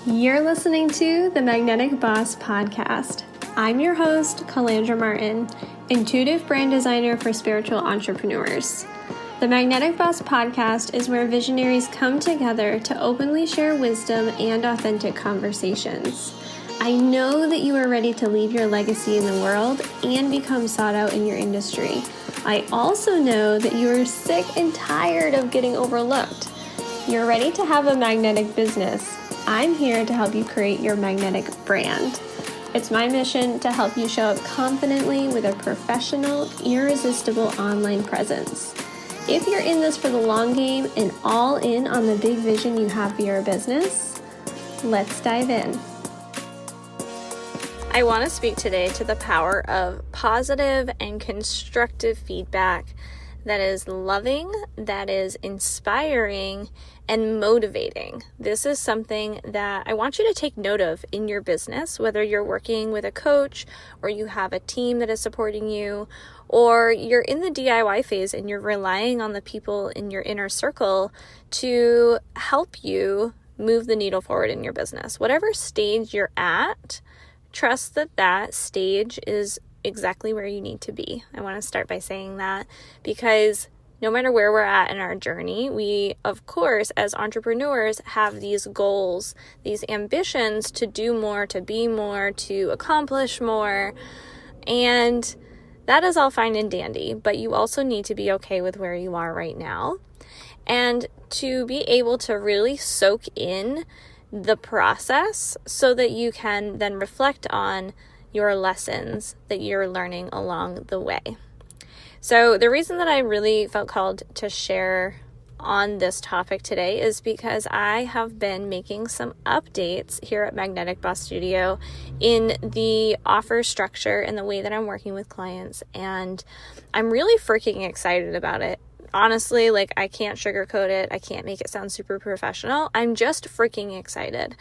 You're listening to the Magnetic Boss Podcast. I'm your host, Calandra Martin, intuitive brand designer for spiritual entrepreneurs. The Magnetic Boss Podcast is where visionaries come together to openly share wisdom and authentic conversations. I know that you are ready to leave your legacy in the world and become sought out in your industry. I also know that you are sick and tired of getting overlooked. You're ready to have a magnetic business. I'm here to help you create your magnetic brand. It's my mission to help you show up confidently with a professional, irresistible online presence. If you're in this for the long game and all in on the big vision you have for your business, let's dive in. I want to speak today to the power of positive and constructive feedback that is loving, that is inspiring, and motivating. This is something that I want you to take note of in your business, whether you're working with a coach or you have a team that is supporting you, or you're in the DIY phase and you're relying on the people in your inner circle to help you move the needle forward in your business. Whatever stage you're at, trust that that stage is exactly where you need to be. I want to start by saying that because no matter where we're at in our journey, we, of course, as entrepreneurs, have these goals, these ambitions to do more, to be more, to accomplish more. And that is all fine and dandy, but you also need to be okay with where you are right now and to be able to really soak in the process so that you can then reflect on your lessons that you're learning along the way. So the reason that I really felt called to share on this topic today is because I have been making some updates here at Magnetic Boss Studio in the offer structure and the way that I'm working with clients, and I'm really freaking excited about it. Honestly, I can't sugarcoat it. I can't make it sound super professional. I'm just freaking excited.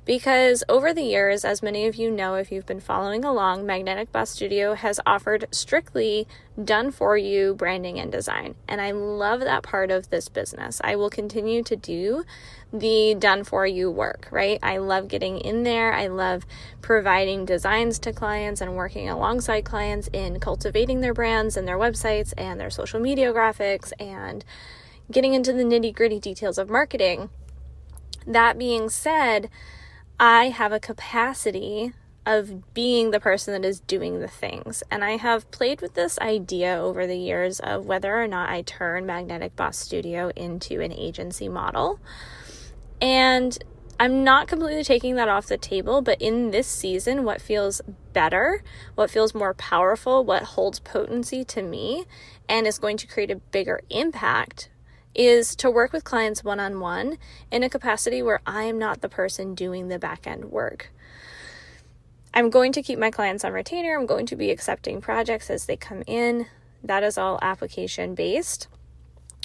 Because over the years, as many of you know, if you've been following along, Magnetic Boss Studio has offered strictly done-for-you branding and design. And I love that part of this business. I will continue to do the done-for-you work, right? I love getting in there. I love providing designs to clients and working alongside clients in cultivating their brands and their websites and their social media graphics and getting into the nitty-gritty details of marketing. That being said, I have a capacity of being the person that is doing the things. And I have played with this idea over the years of whether or not I turn Magnetic Boss Studio into an agency model. And I'm not completely taking that off the table, but in this season, what feels better, what feels more powerful, what holds potency to me, and is going to create a bigger impact is to work with clients one-on-one in a capacity where I am not the person doing the back-end work. I'm going to keep my clients on retainer. I'm going to be accepting projects as they come in. That is all application-based.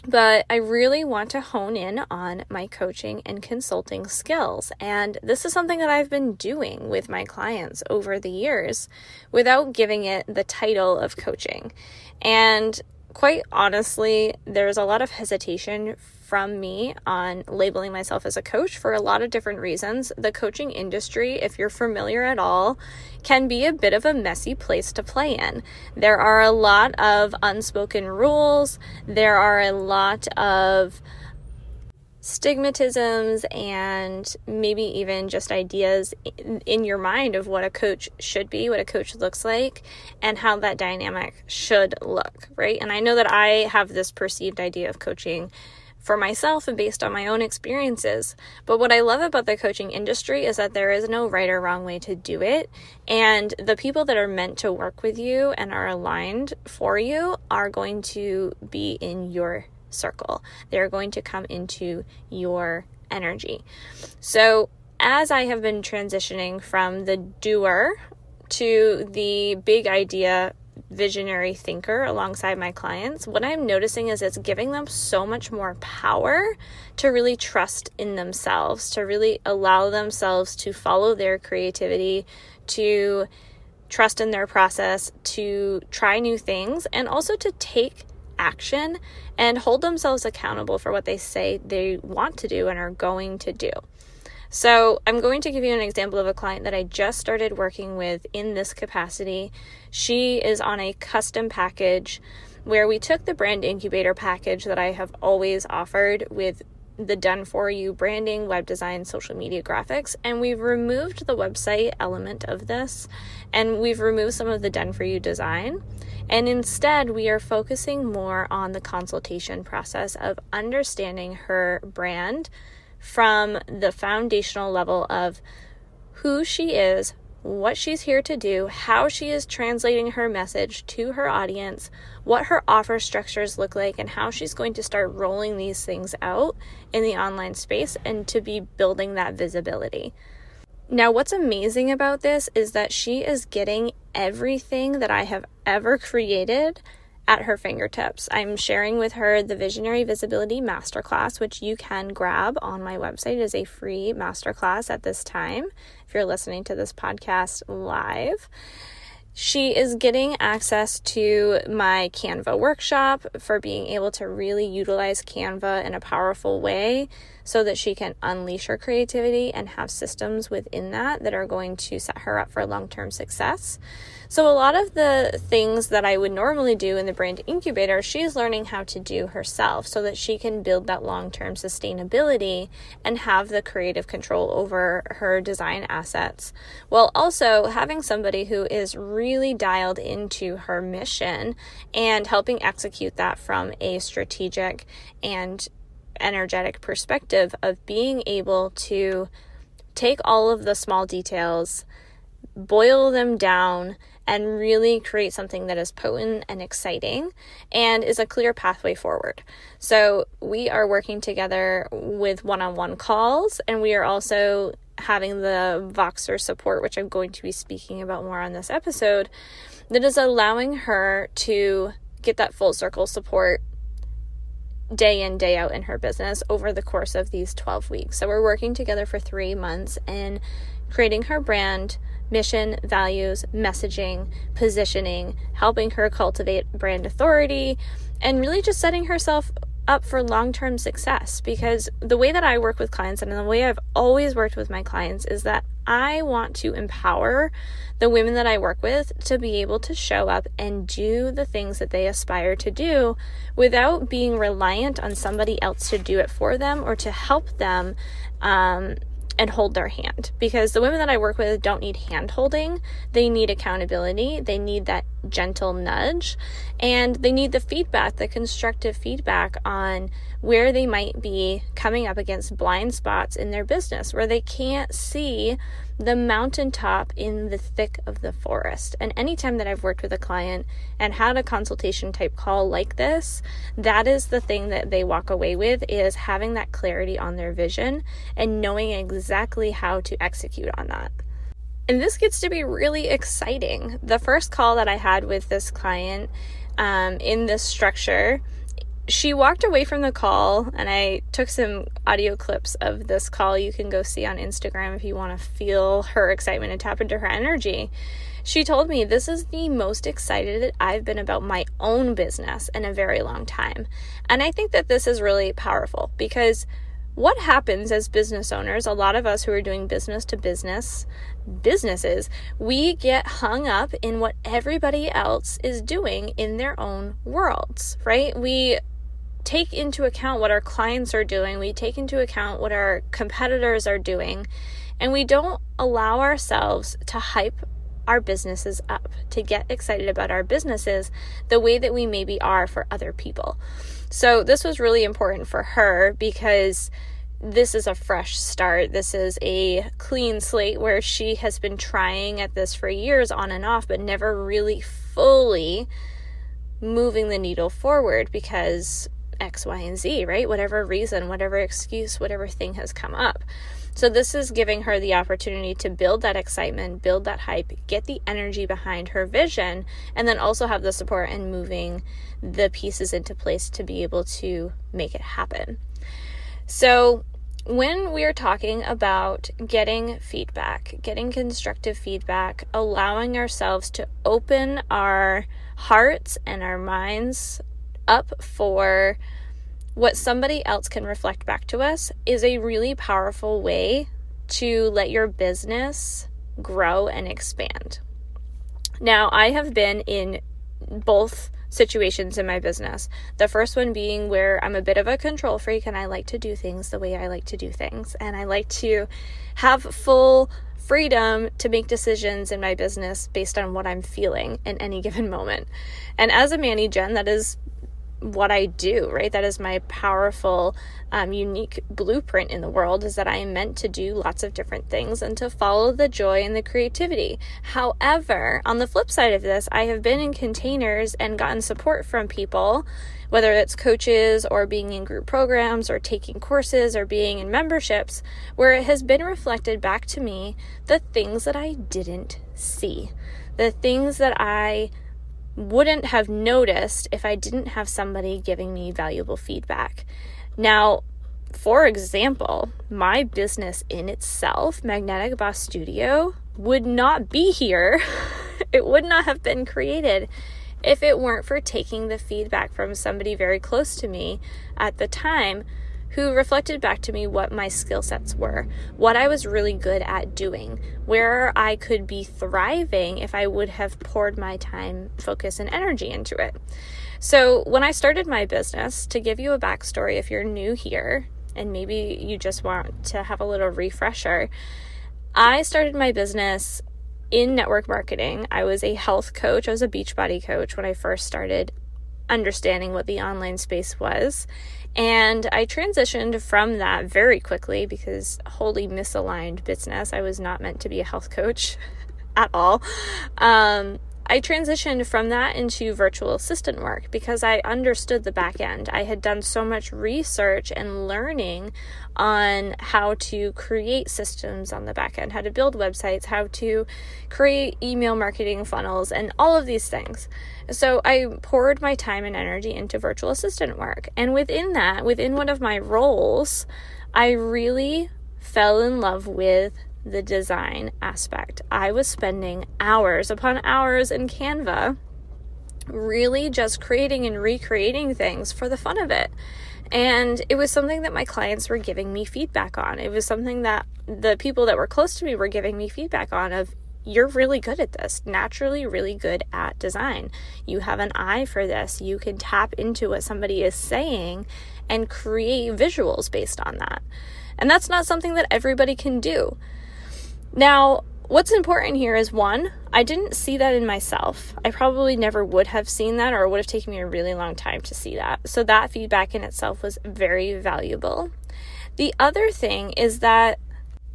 But I really want to hone in on my coaching and consulting skills. And this is something that I've been doing with my clients over the years without giving it the title of coaching. And quite honestly, there's a lot of hesitation from me on labeling myself as a coach for a lot of different reasons. The coaching industry, if you're familiar at all, can be a bit of a messy place to play in. There are a lot of unspoken rules. There are a lot of stigmatisms and maybe even just ideas in your mind of what a coach should be, what a coach looks like, and how that dynamic should look, right? And I know that I have this perceived idea of coaching for myself and based on my own experiences. But what I love about the coaching industry is that there is no right or wrong way to do it. And the people that are meant to work with you and are aligned for you are going to be in your circle. They're going to come into your energy. So as I have been transitioning from the doer to the big idea visionary thinker alongside my clients, what I'm noticing is it's giving them so much more power to really trust in themselves, to really allow themselves to follow their creativity, to trust in their process, to try new things, and also to take action and hold themselves accountable for what they say they want to do and are going to do. So I'm going to give you an example of a client that I just started working with in this capacity. She is on a custom package where we took the brand incubator package that I have always offered with the done for you branding, web design, social media graphics, and we've removed the website element of this, and we've removed some of the done for you design. And instead, we are focusing more on the consultation process of understanding her brand from the foundational level of who she is, what she's here to do, how she is translating her message to her audience, what her offer structures look like, and how she's going to start rolling these things out in the online space and to be building that visibility. Now, what's amazing about this is that she is getting everything that I have ever created at her fingertips. I'm sharing with her the Visionary Visibility Masterclass, which you can grab on my website. It is a free masterclass at this time if you're listening to this podcast live. She is getting access to my Canva workshop for being able to really utilize Canva in a powerful way so that she can unleash her creativity and have systems within that are going to set her up for long-term success. So a lot of the things that I would normally do in the brand incubator, she's learning how to do herself so that she can build that long-term sustainability and have the creative control over her design assets, while also having somebody who is really dialed into her mission and helping execute that from a strategic and energetic perspective of being able to take all of the small details, boil them down, and really create something that is potent and exciting and is a clear pathway forward. So we are working together with one-on-one calls, and we are also having the Voxer support, which I'm going to be speaking about more on this episode, that is allowing her to get that full circle support day in, day out in her business over the course of these 12 weeks. So we're working together for 3 months and creating her brand, mission, values, messaging, positioning, helping her cultivate brand authority, and really just setting herself up for long-term success. Because the way that I work with clients and the way I've always worked with my clients is that I want to empower the women that I work with to be able to show up and do the things that they aspire to do without being reliant on somebody else to do it for them or to help them and hold their hand. Because the women that I work with don't need hand holding. They need accountability. They need that gentle nudge, and they need the feedback, the constructive feedback on where they might be coming up against blind spots in their business, where they can't see the mountaintop in the thick of the forest. And anytime that I've worked with a client and had a consultation type call like this, that is the thing that they walk away with, is having that clarity on their vision and knowing exactly how to execute on that. And this gets to be really exciting. The first call that I had with this client in this structure, she walked away from the call, and I took some audio clips of this call. You can go see on Instagram if you want to feel her excitement and tap into her energy. She told me, "This is the most excited I've been about my own business in a very long time." And I think that this is really powerful, because what happens as business owners, a lot of us who are doing business to businesses, we get hung up in what everybody else is doing in their own worlds, right? We take into account what our clients are doing. We take into account what our competitors are doing, and we don't allow ourselves to hype our businesses up, to get excited about our businesses the way that we maybe are for other people. So this was really important for her, because this is a fresh start. This is a clean slate where she has been trying at this for years on and off, but never really fully moving the needle forward because X, Y, and Z, right? Whatever reason, whatever excuse, whatever thing has come up. So this is giving her the opportunity to build that excitement, build that hype, get the energy behind her vision, and then also have the support and moving the pieces into place to be able to make it happen. So when we are talking about getting feedback, getting constructive feedback, allowing ourselves to open our hearts and our minds up for what somebody else can reflect back to us is a really powerful way to let your business grow and expand. Now, I have been in both situations in my business. The first one being where I'm a bit of a control freak and I like to do things the way I like to do things. And I like to have full freedom to make decisions in my business based on what I'm feeling in any given moment. And as a Manny Gen, that is what I do, right? That is my powerful, unique blueprint in the world, is that I am meant to do lots of different things and to follow the joy and the creativity. However, on the flip side of this, I have been in containers and gotten support from people, whether it's coaches or being in group programs or taking courses or being in memberships, where it has been reflected back to me the things that I didn't see, the things that I wouldn't have noticed if I didn't have somebody giving me valuable feedback. Now, for example, my business in itself, Magnetic Boss Studio, would not be here. It would not have been created if it weren't for taking the feedback from somebody very close to me at the time, who reflected back to me what my skill sets were, what I was really good at doing, where I could be thriving if I would have poured my time, focus, and energy into it. So when I started my business, to give you a backstory, if you're new here and maybe you just want to have a little refresher, I started my business in network marketing. I was a health coach. I was a Beachbody coach when I first started understanding what the online space was. And I transitioned from that very quickly because wholly misaligned business. I was not meant to be a health coach at all. I transitioned from that into virtual assistant work because I understood the back end. I had done so much research and learning on how to create systems on the back end, how to build websites, how to create email marketing funnels, and all of these things. So I poured my time and energy into virtual assistant work. And within that, within one of my roles, I really fell in love with the design aspect. I was spending hours upon hours in Canva, really just creating and recreating things for the fun of it. And it was something that my clients were giving me feedback on. It was something that the people that were close to me were giving me feedback on of, you're really good at this, naturally really good at design. You have an eye for this. You can tap into what somebody is saying and create visuals based on that. And that's not something that everybody can do. Now, what's important here is, one, I didn't see that in myself. I probably never would have seen that, or it would have taken me a really long time to see that. So that feedback in itself was very valuable. The other thing is that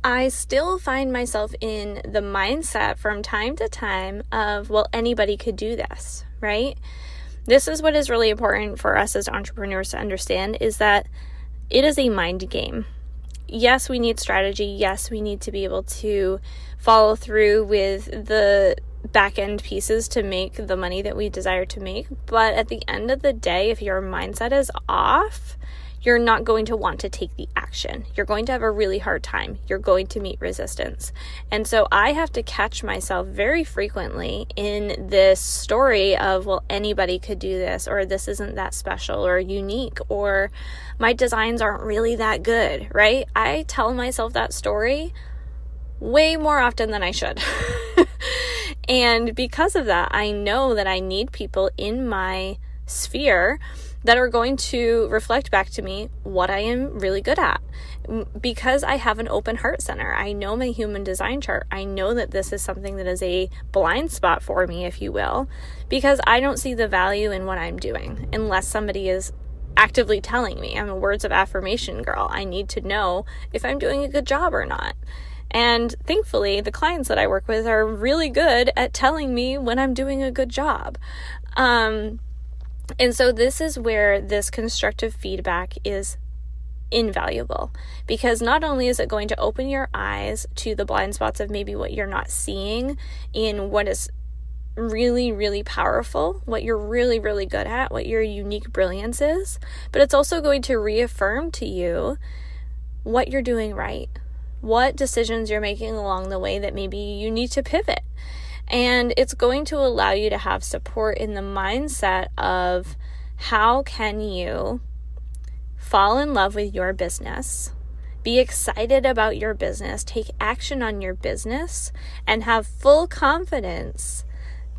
I still find myself in the mindset from time to time of, well, anybody could do this, right? This is what is really important for us as entrepreneurs to understand, is that it is a mind game. Yes, we need strategy. Yes, we need to be able to follow through with the back end pieces to make the money that we desire to make. But at the end of the day, if your mindset is off, you're not going to want to take the action. You're going to have a really hard time. You're going to meet resistance. And so I have to catch myself very frequently in this story of, well, anybody could do this, or this isn't that special or unique, or my designs aren't really that good, right? I tell myself that story way more often than I should. And because of that, I know that I need people in my sphere that are going to reflect back to me what I am really good at. Because I have an open heart center, I know my human design chart. I know that this is something that is a blind spot for me, if you will, because I don't see the value in what I'm doing unless somebody is actively telling me. I'm a words of affirmation girl. I need to know if I'm doing a good job or not. And thankfully, the clients that I work with are really good at telling me when I'm doing a good job. And so this is where this constructive feedback is invaluable, because not only is it going to open your eyes to the blind spots of maybe what you're not seeing in what is really, really powerful, what you're really, really good at, what your unique brilliance is, but it's also going to reaffirm to you what you're doing right, what decisions you're making along the way that maybe you need to pivot. And it's going to allow you to have support in the mindset of, how can you fall in love with your business Be excited about your business, take action on your business, and have full confidence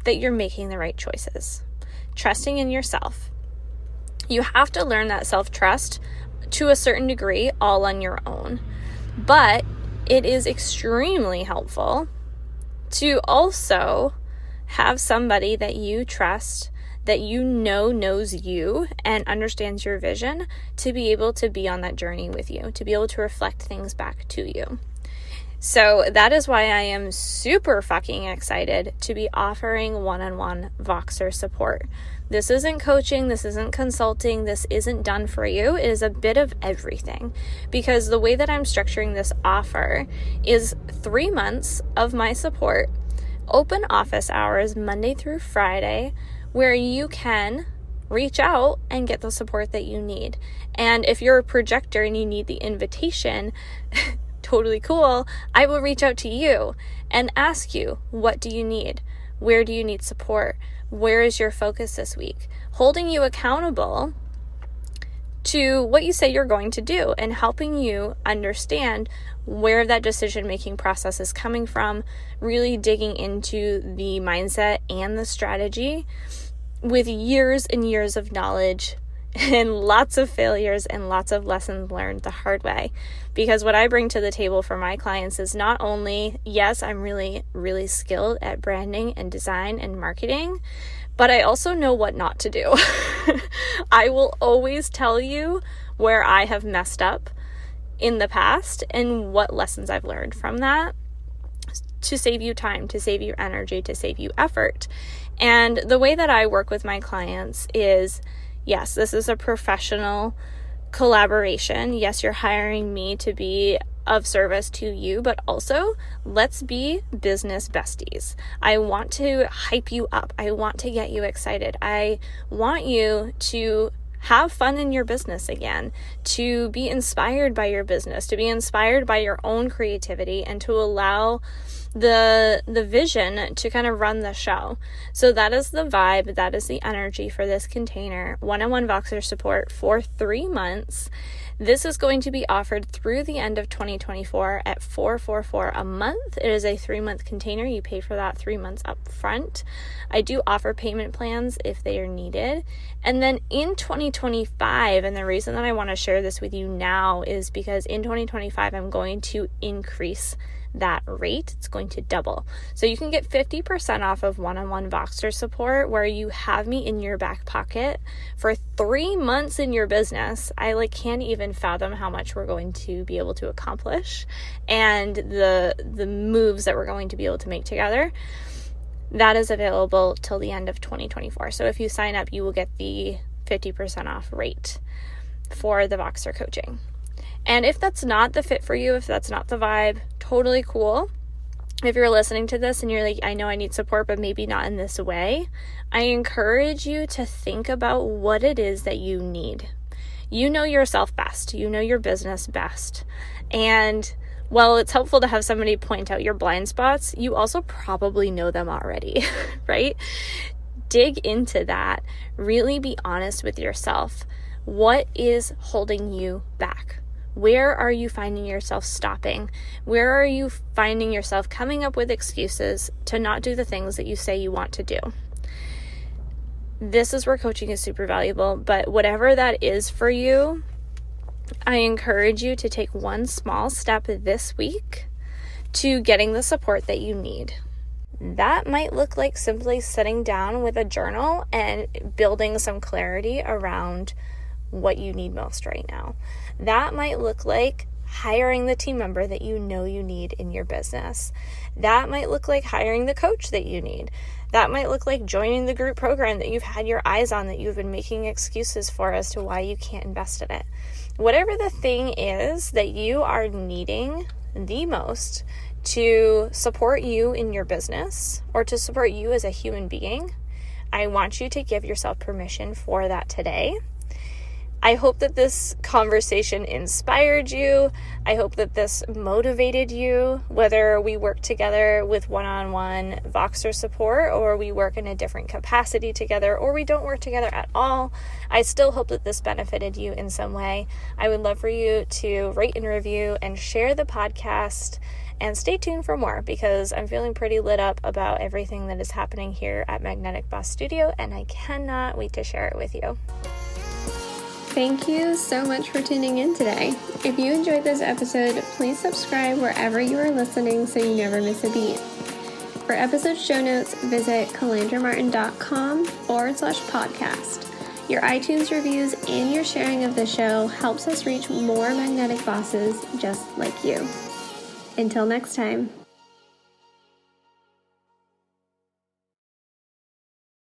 that you're making the right choices. Trusting in yourself. You have to learn that self-trust to a certain degree all on your own, but it is extremely helpful to also have somebody that you trust, that you know knows you and understands your vision, to be able to be on that journey with you, to be able to reflect things back to you. So that is why I am super fucking excited to be offering one-on-one Voxer support. This isn't coaching, this isn't consulting, this isn't done for you. It is a bit of everything, because the way that I'm structuring this offer is 3 months of my support, open office hours Monday through Friday, where you can reach out and get the support that you need. And if you're a projector and you need the invitation, totally cool, I will reach out to you and ask you, what do you need? Where do you need support? Where is your focus this week? Holding you accountable to what you say you're going to do and helping you understand where that decision-making process is coming from, really digging into the mindset and the strategy with years and years of knowledge and lots of failures and lots of lessons learned the hard way. Because what I bring to the table for my clients is not only, yes, I'm really, really skilled at branding and design and marketing, but I also know what not to do. I will always tell you where I have messed up in the past and what lessons I've learned from that, to save you time, to save you energy, to save you effort. And the way that I work with my clients is, yes, this is a professional collaboration. Yes, you're hiring me to be of service to you, but also let's be business besties. I want to hype you up. I want to get you excited. I want you to have fun in your business again, to be inspired by your business, to be inspired by your own creativity, and to allow the vision to kind of run the show. So that is the vibe, that is the energy for this container. One-on-one Voxer support for 3 months. This is going to be offered through the end of 2024 at $444 a month. It is a 3-month container. You pay for that 3 months up front. I do offer payment plans if they are needed. And then in 2025, and the reason that I want to share this with you now is because in 2025, I'm going to increase that rate. It's going to double. So you can get 50% off of one-on-one Voxer support, where you have me in your back pocket for 3 months in your business. I can't even fathom how much we're going to be able to accomplish and the moves that we're going to be able to make together. That is available till the end of 2024. So if you sign up, you will get the 50% off rate for the Voxer coaching. And if that's not the fit for you, if that's not the vibe, totally cool. If you're listening to this and you're like, I know I need support, but maybe not in this way, I encourage you to think about what it is that you need. You know yourself best. You know your business best. And while it's helpful to have somebody point out your blind spots, you also probably know them already, right? Dig into that. Really be honest with yourself. What is holding you back? Where are you finding yourself stopping? Where are you finding yourself coming up with excuses to not do the things that you say you want to do? This is where coaching is super valuable, but whatever that is for you, I encourage you to take one small step this week to getting the support that you need. That might look like simply sitting down with a journal and building some clarity around what you need most right now. That might look like hiring the team member that you know you need in your business. That might look like hiring the coach that you need. That might look like joining the group program that you've had your eyes on, that you've been making excuses for as to why you can't invest in it. Whatever the thing is that you are needing the most to support you in your business or to support you as a human being, I want you to give yourself permission for that today. I hope that this conversation inspired you. I hope that this motivated you, whether we work together with one-on-one Voxer support, or we work in a different capacity together, or we don't work together at all. I still hope that this benefited you in some way. I would love for you to rate and review and share the podcast, and stay tuned for more, because I'm feeling pretty lit up about everything that is happening here at Magnetic Boss Studio, and I cannot wait to share it with you. Thank you so much for tuning in today. If you enjoyed this episode, please subscribe wherever you are listening so you never miss a beat. For episode show notes, visit calandramartin.com/podcast. Your iTunes reviews and your sharing of the show helps us reach more magnetic bosses just like you. Until next time.